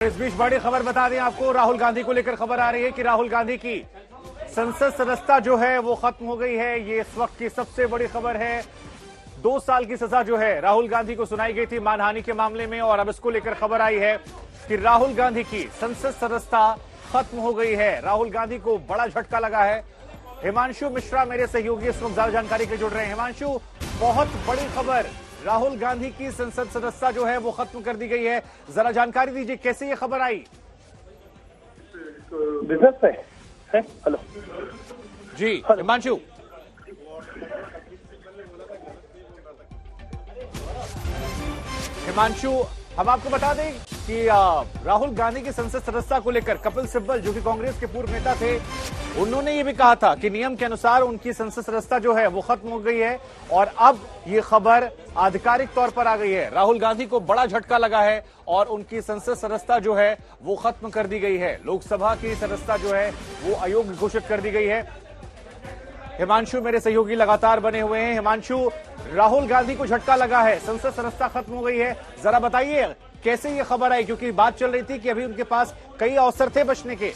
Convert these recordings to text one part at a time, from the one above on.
इस बीच बड़ी खबर बता दें आपको, राहुल गांधी को लेकर खबर आ रही है कि राहुल गांधी की संसद सदस्यता जो है वो खत्म हो गई है। ये इस वक्त की सबसे बड़ी खबर है। 2 साल की सजा जो है राहुल गांधी को सुनाई गई थी मानहानि के मामले में, और अब इसको लेकर खबर आई है कि राहुल गांधी की संसद सदस्यता खत्म हो गई है। राहुल गांधी को बड़ा झटका लगा है। हिमांशु मिश्रा मेरे सहयोगी इस वक्त ज्यादा जानकारी के जुड़ रहे हैं। हिमांशु, बहुत बड़ी खबर, राहुल गांधी की संसद सदस्यता जो है वो खत्म कर दी गई है। जरा जानकारी दीजिए कैसे ये खबर आई। बिजनेस में है। हेलो जी हिमांशु। हिमांशु, हम आपको बता दें कि राहुल गांधी की संसद सदस्यता को लेकर कपिल सिब्बल जो कि कांग्रेस के पूर्व नेता थे, उन्होंने ये भी कहा था कि नियम के अनुसार उनकी संसद सदस्यता जो है वो खत्म हो गई है, और अब ये खबर आधिकारिक तौर पर आ गई है। राहुल गांधी को बड़ा झटका लगा है और उनकी संसद सदस्यता जो है वो खत्म कर दी गई है। लोकसभा की सदस्यता जो है वो अयोग्य घोषित कर दी गई है। हिमांशु मेरे सहयोगी लगातार बने हुए हैं। हिमांशु, राहुल गांधी को झटका लगा है, संसद सदस्यता खत्म हो गई है, जरा बताइए कैसे ये खबर आई, क्योंकि बात चल रही थी कि अभी उनके पास कई अवसर थे बचने के।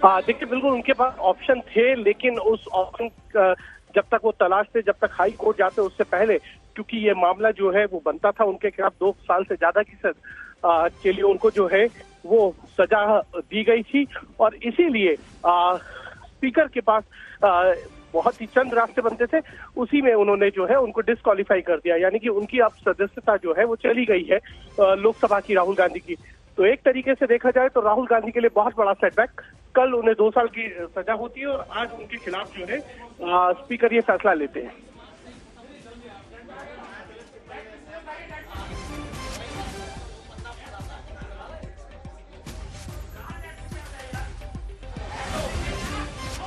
देखिए, बिल्कुल उनके पास ऑप्शन थे, लेकिन उस ऑप्शन जब तक वो तलाशते, जब तक हाई कोर्ट जाते, उससे पहले क्योंकि ये मामला जो है वो बनता था उनके खिलाफ 2 साल से ज्यादा की के लिए उनको जो है वो सजा दी गई थी, और इसीलिए स्पीकर के पास बहुत ही चंद रास्ते बनते थे, उसी में उन्होंने जो है उनको डिस्क्वालीफाई कर दिया, यानी कि उनकी अब सदस्यता जो है वो चली गई है लोकसभा की राहुल गांधी की। तो एक तरीके से देखा जाए तो राहुल गांधी के लिए बहुत बड़ा सेटबैक। कल उन्हें 2 साल की सजा होती है और आज उनके खिलाफ जो है स्पीकर ये फैसला लेते हैं।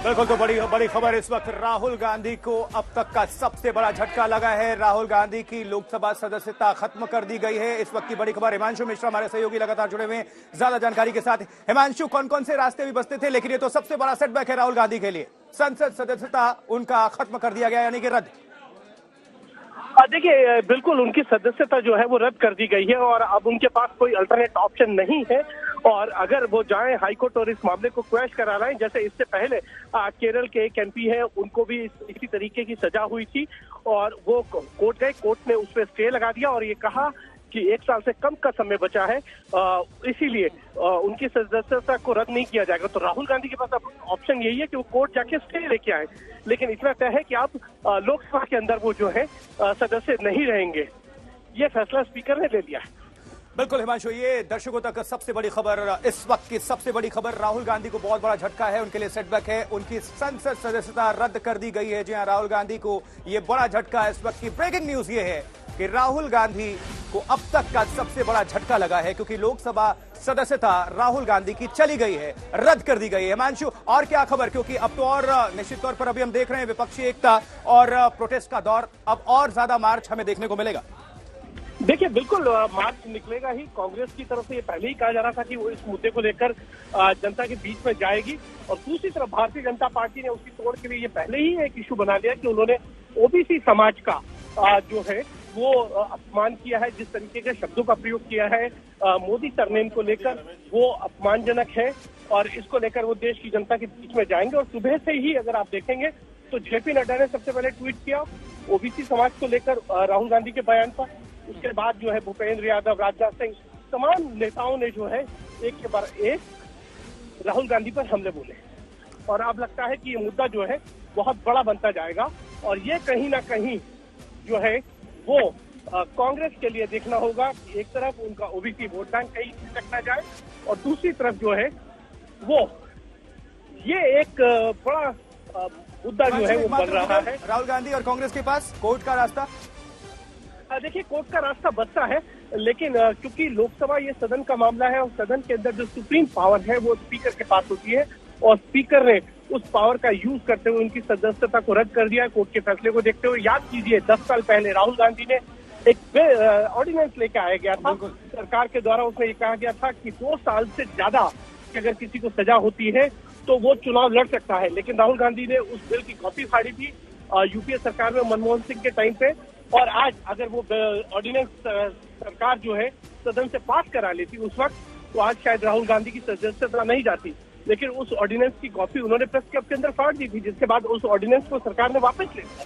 बिल्कुल, तो बड़ी खबर इस वक्त राहुल गांधी को अब तक का सबसे बड़ा झटका लगा है। राहुल गांधी की लोकसभा सदस्यता खत्म कर दी गई है। इस वक्त की बड़ी खबर। हिमांशु मिश्रा हमारे सहयोगी लगातार जुड़े हुए हैं ज्यादा जानकारी के साथ। हिमांशु, कौन कौन से रास्ते भी बचते थे, लेकिन ये तो सबसे बड़ा सेटबैक है राहुल गांधी के लिए, संसद सदस्यता उनका खत्म कर दिया गया, यानी कि रद्द। देखिए, बिल्कुल उनकी सदस्यता जो है वो रद्द कर दी गई है और अब उनके पास कोई अल्टरनेट ऑप्शन नहीं है। और अगर वो जाएं हाईकोर्ट और इस मामले को क्वैश करा लाएं, जैसे इससे पहले केरल के एक एमपी है, उनको भी इसी तरीके की सजा हुई थी और वो कोर्ट गए, कोर्ट ने उस पर स्टे लगा दिया और ये कहा कि 1 साल से कम का समय बचा है, इसीलिए उनकी सदस्यता को रद्द नहीं किया जाएगा। तो राहुल गांधी के पास अब ऑप्शन यही है कि वो कोर्ट जाके स्टे लेके आए, लेकिन इतना तय है कि अब लोकसभा के अंदर वो जो है सदस्य नहीं रहेंगे। ये फैसला स्पीकर ने ले लिया है। बिल्कुल हिमांशु, ये दर्शकों तक सबसे बड़ी खबर, इस वक्त की सबसे बड़ी खबर। राहुल गांधी को बहुत बड़ा झटका है, उनके लिए सेटबैक है, उनकी संसद सदस्यता रद्द कर दी गई है। जी हां, राहुल गांधी को ये बड़ा झटका है। इस वक्त की ब्रेकिंग न्यूज ये है कि राहुल गांधी को अब तक का सबसे बड़ा झटका लगा है, क्योंकि लोकसभा सदस्यता राहुल गांधी की चली गई है, रद्द कर दी गई है। हिमांशु, और क्या खबर, क्योंकि अब तो और निश्चित तौर पर अभी हम देख रहे हैं विपक्षी एकता और प्रोटेस्ट का दौर, अब और ज्यादा मार्च हमें देखने को मिलेगा। देखिए, बिल्कुल मार्च निकलेगा ही। कांग्रेस की तरफ से ये पहले ही कहा जा रहा था कि वो इस मुद्दे को लेकर जनता के बीच में जाएगी, और दूसरी तरफ भारतीय जनता पार्टी ने उसकी तोड़ के लिए ये पहले ही एक इशू बना लिया कि उन्होंने ओबीसी समाज का जो है वो अपमान किया है, जिस तरीके के शब्दों का प्रयोग किया है मोदी सरनेम को लेकर, वो अपमानजनक है और इसको लेकर वो देश की जनता के बीच में जाएंगे। और सुबह से ही अगर आप देखेंगे तो जेपी नड्डा ने सबसे पहले ट्वीट किया ओबीसी समाज को लेकर राहुल गांधी के बयान पर। उसके बाद जो है भूपेंद्र यादव, राजनाथ सिंह, तमाम नेताओं ने जो है एक के बाद एक राहुल गांधी पर हमले बोले, और अब लगता है कि ये मुद्दा जो है बहुत बड़ा बनता जाएगा, और ये कहीं ना कहीं जो है वो कांग्रेस के लिए देखना होगा कि एक तरफ उनका ओबीसी वोट बैंक कहीं खिसक ना जाए, और दूसरी तरफ जो है वो ये एक बड़ा मुद्दा जो है वो बन रहा है। राहुल गांधी और कांग्रेस के पास कोर्ट का रास्ता, देखिए, कोर्ट का रास्ता बचता है, लेकिन क्योंकि लोकसभा ये सदन का मामला है और सदन के अंदर जो सुप्रीम पावर है वो स्पीकर के पास होती है, और स्पीकर ने उस पावर का यूज करते हुए उनकी सदस्यता को रद्द कर दिया है कोर्ट के फैसले को देखते हुए। याद कीजिए, 10 साल पहले राहुल गांधी ने एक ऑर्डिनेंस लेके आया गया था सरकार के द्वारा, उसमें ये कहा गया था कि 2 साल से ज्यादा अगर किसी को सजा होती है तो वो चुनाव लड़ सकता है, लेकिन राहुल गांधी ने उस बिल की कॉपी फाड़ी थी यूपीए सरकार में मनमोहन सिंह के टाइम पे, और आज अगर वो ऑर्डिनेंस सरकार जो है सदन से पास करा लेती उस वक्त, तो आज शायद राहुल गांधी की सदस्यता नहीं जाती। लेकिन उस ऑर्डिनेंस की कॉपी उन्होंने प्रेस क्लब के अंदर फाड़ दी थी, जिसके बाद उस ऑर्डिनेंस को सरकार ने वापस ले लिया।